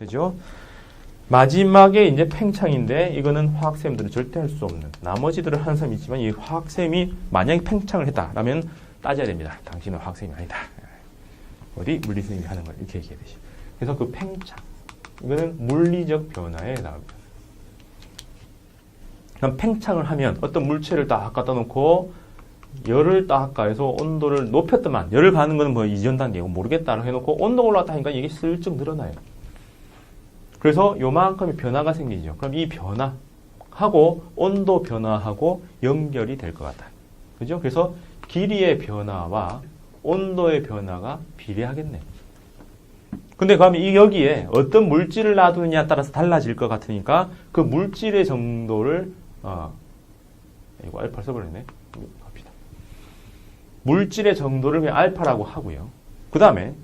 되죠? 마지막에 이제 팽창인데 이거는 화학샘들은 절대 할 수 없는 나머지들은 하는 사람이 있지만 이 화학샘이 만약에 팽창을 했다라면 따져야 됩니다. 당신은 화학샘이 아니다. 어디 물리선생님이 하는 걸 이렇게 얘기하듯이. 그래서 그 팽창 이거는 물리적 변화에 해당합니다. 그럼 팽창을 하면 어떤 물체를 딱 갖다 놓고 열을 딱 가해서 온도를 높였더만 열을 가는 거는 뭐 이전 단계고 모르겠다라고 해놓고 온도가 올라갔다 하니까 이게 슬쩍 늘어나요. 그래서 요만큼의 변화가 생기죠. 그럼 이 변화하고 온도 변화하고 연결이 될 것 같다. 그죠? 그래서 길이의 변화와 온도의 변화가 비례하겠네. 근데 그러면 여기에 어떤 물질을 놔두느냐에 따라서 달라질 것 같으니까 그 물질의 정도를 이거 알파 써버렸네. 갑시다. 물질의 정도를 그냥 알파라고 하고요. 그 다음에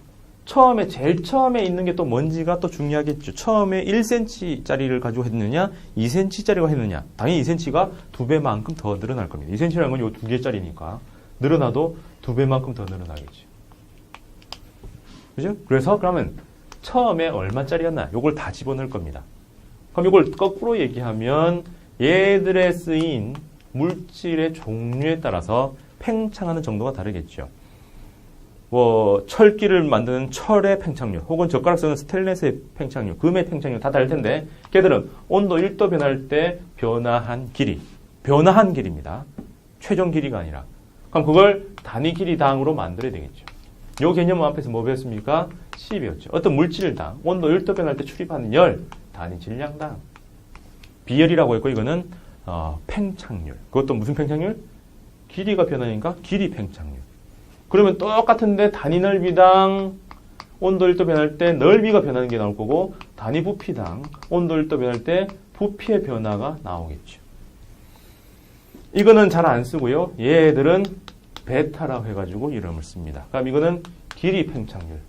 제일 처음에 있는 게 또 뭔지가 또 중요하겠죠. 처음에 1cm짜리를 가지고 했느냐, 2cm짜리가 했느냐. 당연히 2cm가 2배만큼 더 늘어날 겁니다. 2cm라는 건 요 2개짜리니까 늘어나도 2배만큼 더 늘어나겠죠. 그죠? 그래서 그러면 처음에 얼마짜리였나? 요걸 다 집어넣을 겁니다. 그럼 이걸 거꾸로 얘기하면 얘들에 쓰인 물질의 종류에 따라서 팽창하는 정도가 다르겠죠. 뭐 철기를 만드는 철의 팽창률 혹은 젓가락 쓰는 스테인리스의 팽창률, 금의 팽창률 다 다를 텐데 걔들은 온도 1도 변할 때 변화한 길이입니다. 최종 길이가 아니라. 그럼 그걸 단위 길이당으로 만들어야 되겠죠. 요 개념 앞에서 뭐 배웠습니까? C 배웠죠. 어떤 물질당 온도 1도 변할 때 출입하는 열 단위 질량당 비열이라고 했고 이거는 팽창률. 그것도 무슨 팽창률? 길이가 변하니까 길이 팽창률. 그러면 똑같은데 단위 넓이당 온도 1도 변할 때 넓이가 변하는 게 나올 거고 단위 부피당 온도 1도 변할 때 부피의 변화가 나오겠죠. 이거는 잘 안 쓰고요. 얘들은 베타라고 해가지고 이름을 씁니다. 그럼 이거는 길이 팽창률.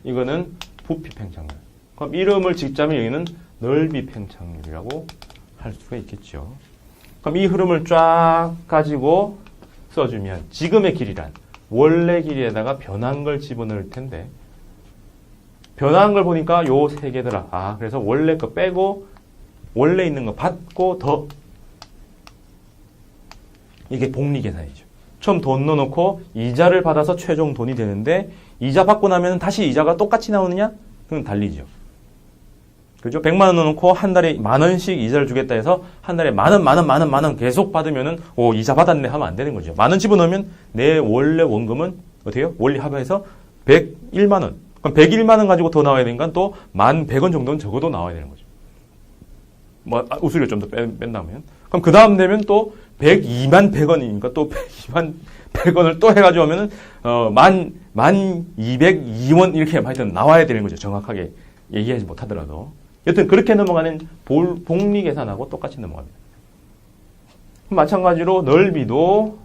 이거는 부피 팽창률. 그럼 이름을 짓자면 여기는 넓이 팽창률이라고 할 수가 있겠죠. 그럼 이 흐름을 쫙 가지고 써주면 지금의 길이란 원래 길이에다가 변한 걸 집어넣을 텐데 변한 걸 보니까 요 세 개더라. 그래서 원래 거 빼고 원래 있는 거 받고 더 이게 복리 계산이죠. 처음 돈 넣어놓고 이자를 받아서 최종 돈이 되는데 이자 받고 나면 다시 이자가 똑같이 나오느냐? 그건 달리죠. 그죠? 100만 원 넣어놓고 한 달에 10,000원씩 이자를 주겠다 해서 한 달에 만 원 계속 받으면은 이자 받았네 하면 안 되는 거죠. 10,000원 집어넣으면 내 원래 원금은 어때요? 원리 합의해서 101만 원. 그럼 101만 원 가지고 더 나와야 되니까 또 1,100원 정도는 적어도 나와야 되는 거죠. 뭐 우수료 좀 더 뺀다면. 그럼 그 다음 되면 또 102만 100원이니까 또 102만 100원을 또 해가지고 하면은 1202원 이렇게 하여튼 나와야 되는 거죠. 정확하게 얘기하지 못하더라도. 여튼 그렇게 넘어가는 복리 계산하고 똑같이 넘어갑니다. 마찬가지로 넓이도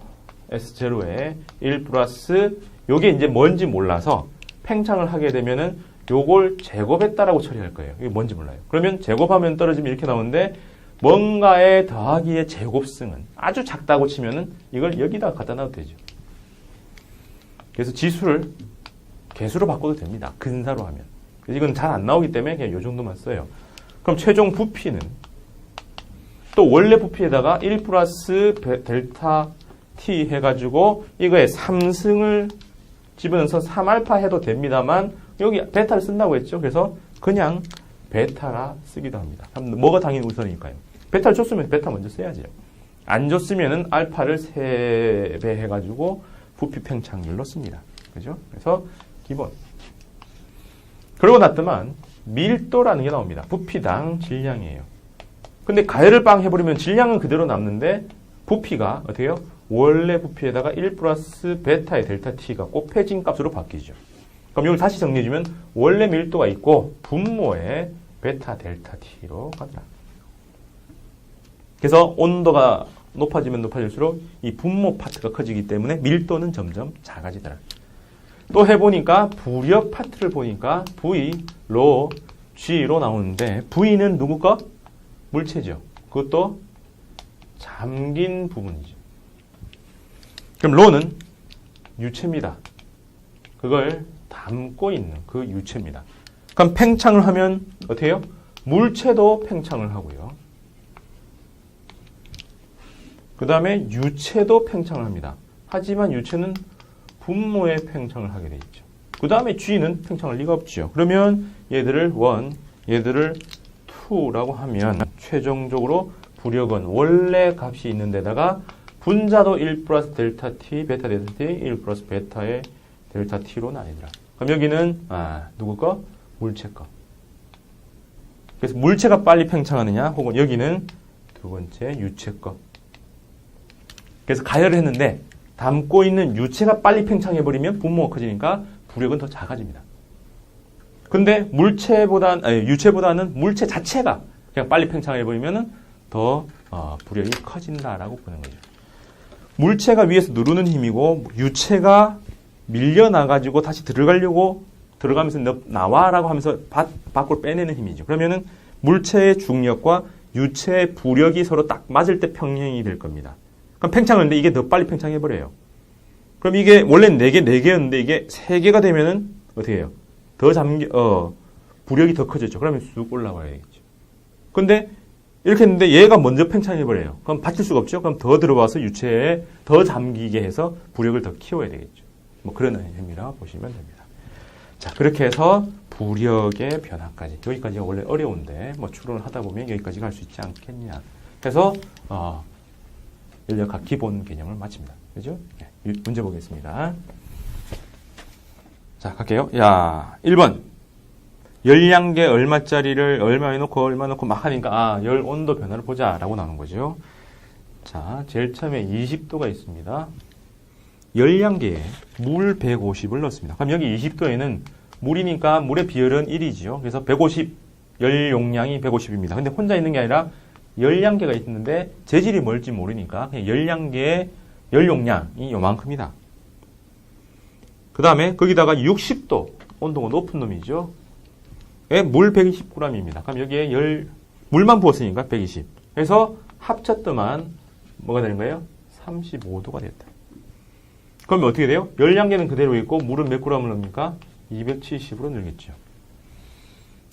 S0에 1 플러스 요게 이제 뭔지 몰라서 팽창을 하게 되면은 요걸 제곱했다라고 처리할 거예요. 이게 뭔지 몰라요. 그러면 제곱하면 떨어지면 이렇게 나오는데 뭔가의 더하기의 제곱승은 아주 작다고 치면은 이걸 여기다 갖다 놔도 되죠. 그래서 지수를 개수로 바꿔도 됩니다. 근사로 하면. 그래서 이건 잘 안 나오기 때문에 그냥 요 정도만 써요. 그럼 최종 부피는 또 원래 부피에다가 1 플러스 델타 t 해가지고 이거에 3승을 집어넣어서 3알파 해도 됩니다만 여기 베타를 쓴다고 했죠. 그래서 그냥 베타라 쓰기도 합니다. 뭐가 당연히 우선이니까요. 베타를 줬으면 베타 먼저 써야죠. 안 줬으면은 알파를 3배 해가지고 부피 팽창률로 씁니다. 그죠? 그래서 기본. 그러고 났더만 밀도라는 게 나옵니다. 부피당 질량이에요. 근데 가열을 빵 해버리면 질량은 그대로 남는데 부피가 어떻게 해요? 원래 부피에다가 1 플러스 베타의 델타 t가 곱해진 값으로 바뀌죠. 그럼 이걸 다시 정리해주면 원래 밀도가 있고 분모에 베타 델타 t로 가더라. 그래서 온도가 높아지면 높아질수록 이 분모 파트가 커지기 때문에 밀도는 점점 작아지더라. 또 해보니까 부력 파트를 보니까 V, 로, G로 나오는데 V는 누구 거? 물체죠. 그것도 잠긴 부분이죠. 그럼 로는 유체입니다. 그걸 담고 있는 그 유체입니다. 그럼 팽창을 하면 어떻게 해요? 물체도 팽창을 하고요. 그 다음에 유체도 팽창을 합니다. 하지만 유체는 분모의 팽창을 하게 돼 있죠. 그 다음에 G는 팽창할 리가 없죠. 그러면 얘들을 1, 얘들을 2라고 하면 최종적으로 부력은 원래 값이 있는 데다가 분자도 1 플러스 델타 t, 베타 델타 t, 1 플러스 베타의 델타 t로 나뉘더라. 그럼 여기는 누구 거? 물체 거. 그래서 물체가 빨리 팽창하느냐, 혹은 여기는 두 번째 유체 거. 그래서 가열을 했는데 담고 있는 유체가 빨리 팽창해버리면 분모가 커지니까 부력은 더 작아집니다. 근데 유체보다는 물체 자체가 그냥 빨리 팽창해버리면 더 부력이 커진다라고 보는 거죠. 물체가 위에서 누르는 힘이고 유체가 밀려나가지고 다시 들어가면서 나와라고 하면서 밖으로 빼내는 힘이죠. 그러면은 물체의 중력과 유체의 부력이 서로 딱 맞을 때 평행이 될 겁니다. 그럼 팽창을 했는데 이게 더 빨리 팽창해버려요. 그럼 이게 원래는 4개였는데 이게 3개가 되면은 어떻게 해요? 부력이 더 커졌죠. 그러면 쑥 올라와야 되겠죠. 근데 이렇게 했는데 얘가 먼저 팽창해버려요. 그럼 받칠 수가 없죠. 그럼 더 들어와서 유체에 더 잠기게 해서 부력을 더 키워야 되겠죠. 뭐 그런 의미라 보시면 됩니다. 자, 그렇게 해서 부력의 변화까지. 여기까지가 원래 어려운데 뭐 추론을 하다 보면 여기까지 갈 수 있지 않겠냐. 해서 연력학 기본 개념을 마칩니다. 그죠? 네, 문제 보겠습니다. 자, 갈게요. 1번. 열량계 얼마짜리를 얼마 해놓고 막 하니까 열 온도 변화를 보자라고 나오는 거죠. 자, 제일 처음에 20도가 있습니다. 열량계에 물 150을 넣습니다. 그럼 여기 20도에는 물이니까 물의 비율은 1이죠. 그래서 150, 열 용량이 150입니다. 근데 혼자 있는 게 아니라 열량계가 있는데 재질이 뭘지 모르니까 그냥 열량계의 열 용량이 요만큼이다. 그 다음에 거기다가 60도, 온도가 높은 놈이죠. 물 120g입니다. 그럼 여기에 물만 부었으니까 120. 그래서 합쳤더만 뭐가 되는 거예요? 35도가 됐다. 그러면 어떻게 돼요? 열량계는 그대로 있고 물은 몇 g을 넣습니까? 270으로 늘겠죠.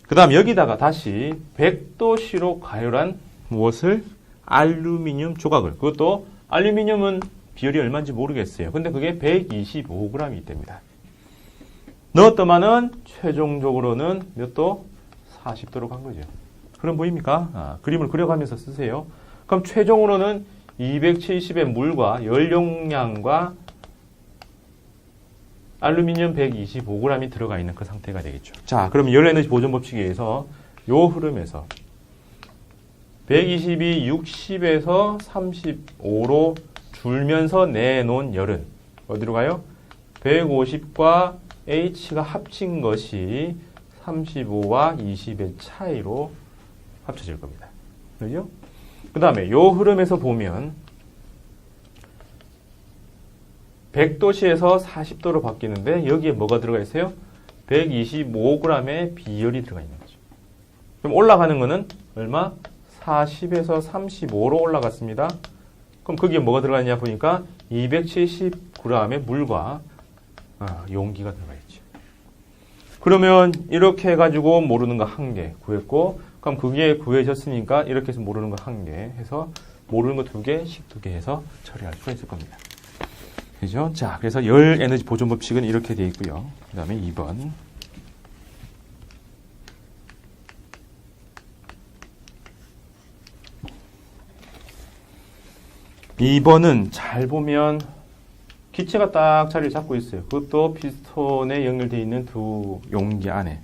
그 다음 여기다가 다시 100도씨로 가열한 무엇을? 알루미늄 조각을. 그것도 알루미늄은 비율이 얼마인지 모르겠어요. 근데 그게 125g이 됩니다. 넣었더만은 최종적으로는 몇 도? 40도로 간 거죠. 그럼 보입니까? 그림을 그려가면서 쓰세요. 그럼 최종으로는 270의 물과 열 용량과 알루미늄 125g이 들어가 있는 그 상태가 되겠죠. 자, 그럼 열 에너지 보존 법칙에 의해서 요 흐름에서 120이 60에서 35로 줄면서 내놓은 열은 어디로 가요? 150과 H가 합친 것이 35와 20의 차이로 합쳐질 겁니다. 그죠? 그 다음에 요 흐름에서 보면 100도씨에서 40도로 바뀌는데 여기에 뭐가 들어가 있어요? 125g의 비열이 들어가 있는 거죠. 그럼 올라가는 거는 얼마? 40에서 35로 올라갔습니다. 그럼 거기에 뭐가 들어가냐 보니까 270g의 물과 용기가 들어가 있죠. 그러면 이렇게 해가지고 모르는 거 1개 구했고, 그럼 그게 구해졌으니까 이렇게 해서 모르는 거 1개 해서 모르는 거 2개씩 2개 해서 처리할 수가 있을 겁니다. 그죠? 자, 그래서 열 에너지 보존 법칙은 이렇게 되어 있고요. 그 다음에 2번. 2번은 잘 보면 기체가 딱 자리를 잡고 있어요. 그것도 피스톤에 연결되어 있는 두 용기 안에.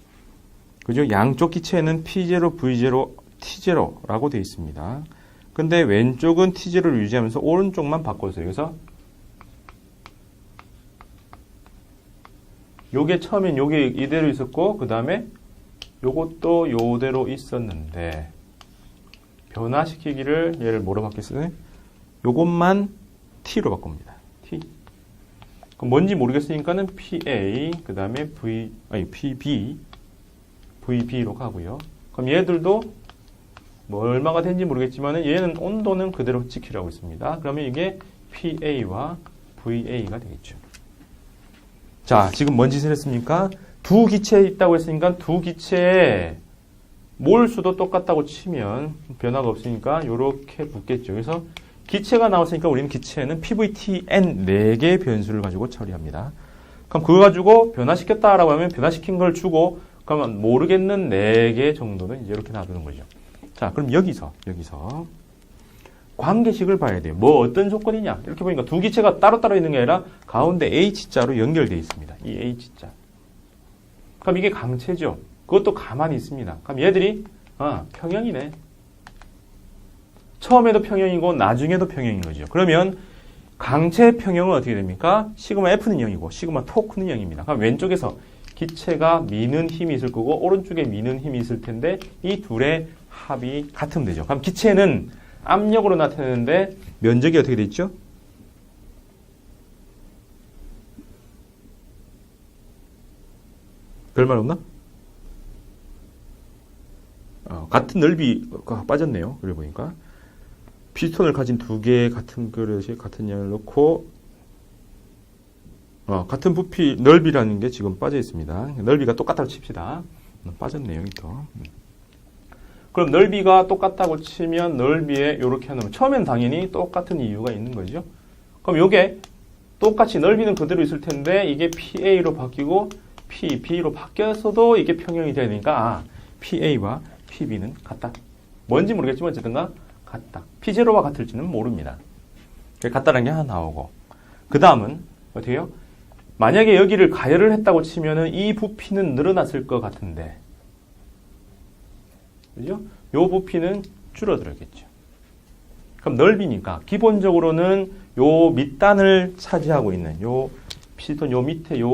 그죠? 양쪽 기체는 P0, V0, T0라고 되어 있습니다. 근데 왼쪽은 T0를 유지하면서 오른쪽만 바꿨어요. 그래서 요게 처음엔 요게 이대로 있었고, 그 다음에 요것도 요대로 있었는데, 변화시키기를 얘를 뭐로 바뀌었어요? 요것만 T로 바꿉니다. T. 그럼 뭔지 모르겠으니까는 PA, 그 다음에 PB, VB로 가고요. 그럼 얘들도 뭐 얼마가 된지 모르겠지만은 얘는 온도는 그대로 지키라고 있습니다. 그러면 이게 PA와 VA가 되겠죠. 자, 지금 뭔 짓을 했습니까? 두 기체에 있다고 했으니까 두 기체에 몰수도 똑같다고 치면 변화가 없으니까 이렇게 붙겠죠. 그래서 기체가 나왔으니까 우리는 기체는 PVTN 4개의 변수를 가지고 처리합니다. 그럼 그거 가지고 변화시켰다라고 하면 변화시킨 걸 주고 그러면 모르겠는 4개 정도는 이제 이렇게 놔두는 거죠. 자, 그럼 여기서 관계식을 봐야 돼요. 뭐 어떤 조건이냐? 이렇게 보니까 두 기체가 따로따로 있는 게 아니라 가운데 H자로 연결되어 있습니다. 이 H자. 그럼 이게 강체죠. 그것도 가만히 있습니다. 그럼 얘들이 평형이네. 처음에도 평형이고 나중에도 평형인 거죠. 그러면 강체 평형은 어떻게 됩니까? 시그마 F는 0이고 시그마 토크는 0입니다. 그럼 왼쪽에서 기체가 미는 힘이 있을 거고 오른쪽에 미는 힘이 있을 텐데 이 둘의 합이 같으면 되죠. 그럼 기체는 압력으로 나타내는데 면적이 어떻게 돼 있죠? 별말 없나? 같은 넓이가 빠졌네요. 그래 보니까 피스톤을 가진 두 개의 같은 그릇에 같은 양을 넣고 같은 부피 넓이라는 게 지금 빠져 있습니다. 넓이가 똑같다고 칩시다. 빠졌네요. 여기 또. 그럼 넓이가 똑같다고 치면 넓이에 이렇게 하면 처음엔 당연히 똑같은 이유가 있는 거죠. 그럼 이게 똑같이 넓이는 그대로 있을 텐데 이게 PA로 바뀌고 PB로 바뀌어서도 이게 평형이 돼야 되니까 PA와 PB는 같다. 뭔지 모르겠지만 어쨌든가 같다. P0와 같을지는 모릅니다. 같다는 게 하나 나오고 그 다음은 어떻게 해요? 만약에 여기를 가열을 했다고 치면은 이 부피는 늘어났을 것 같은데 그죠? 요 부피는 줄어들었겠죠. 그럼 넓이니까 기본적으로는 요 밑단을 차지하고 있는 요 피스톤 요 밑에 요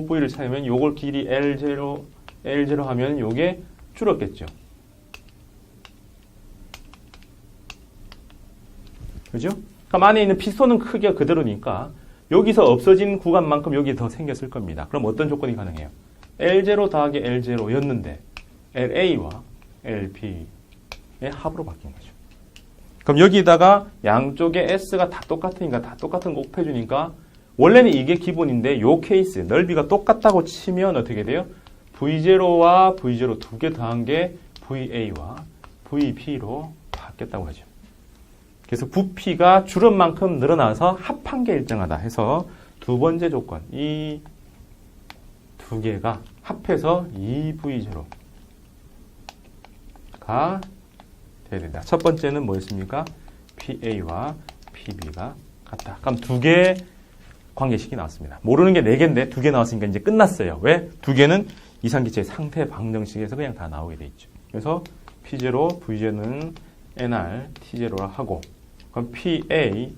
부위를 차지하면 요걸 길이 L0 하면 요게 줄었겠죠. 그죠? 그럼 안에 있는 피스톤은 크기가 그대로니까 여기서 없어진 구간만큼 여기에 더 생겼을 겁니다. 그럼 어떤 조건이 가능해요? L0 더하기 L0였는데 LA와 LB의 합으로 바뀐 거죠. 그럼 여기다가 양쪽에 S가 다 똑같으니까 다 똑같은 거 곱해주니까 원래는 이게 기본인데 요 케이스 넓이가 똑같다고 치면 어떻게 돼요? V0와 V0 두 개 더한 게 VA와 VB로 바뀌었다고 하죠. 그래서 부피가 줄은 만큼 늘어나서 합한 게 일정하다 해서 두 번째 조건 이 두 개가 합해서 2V0가 돼야 된다. 첫 번째는 뭐였습니까? PA와 PB가 같다. 그럼 두 개의 관계식이 나왔습니다. 모르는 게 4개인데 2개 나왔으니까 이제 끝났어요. 왜? 2개는 이상기체의 상태 방정식에서 그냥 다 나오게 돼 있죠. 그래서 P0, V0는 NR, T0라 하고 그럼 PA,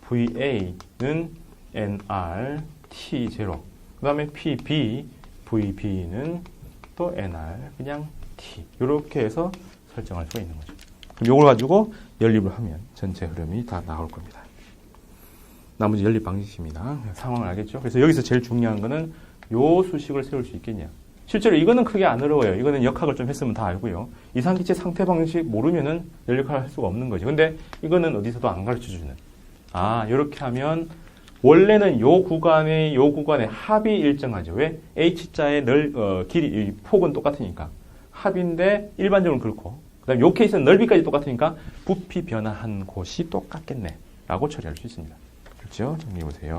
VA는 NR, T0 그 다음에 PB, VB는 또 NR, 그냥 T 이렇게 해서 설정할 수가 있는 거죠. 그럼 이걸 가지고 연립을 하면 전체 흐름이 다 나올 겁니다. 나머지 연립 방식입니다. 상황을 알겠죠? 그래서 여기서 제일 중요한 거는 요 수식을 세울 수 있겠냐. 실제로 이거는 크게 안 어려워요. 이거는 역학을 좀 했으면 다 알고요. 이상기체 상태 방식 모르면은 연립학을 할 수가 없는 거죠. 근데 이거는 어디서도 안 가르쳐 주는. 이렇게 하면 원래는 요 구간의 합이 일정하죠. 왜? H자의 길이, 폭은 똑같으니까. 합인데 일반적으로 그렇고. 그 다음에 요 케이스는 넓이까지 똑같으니까 부피 변화한 곳이 똑같겠네. 라고 처리할 수 있습니다. 그렇죠? 정리해 보세요.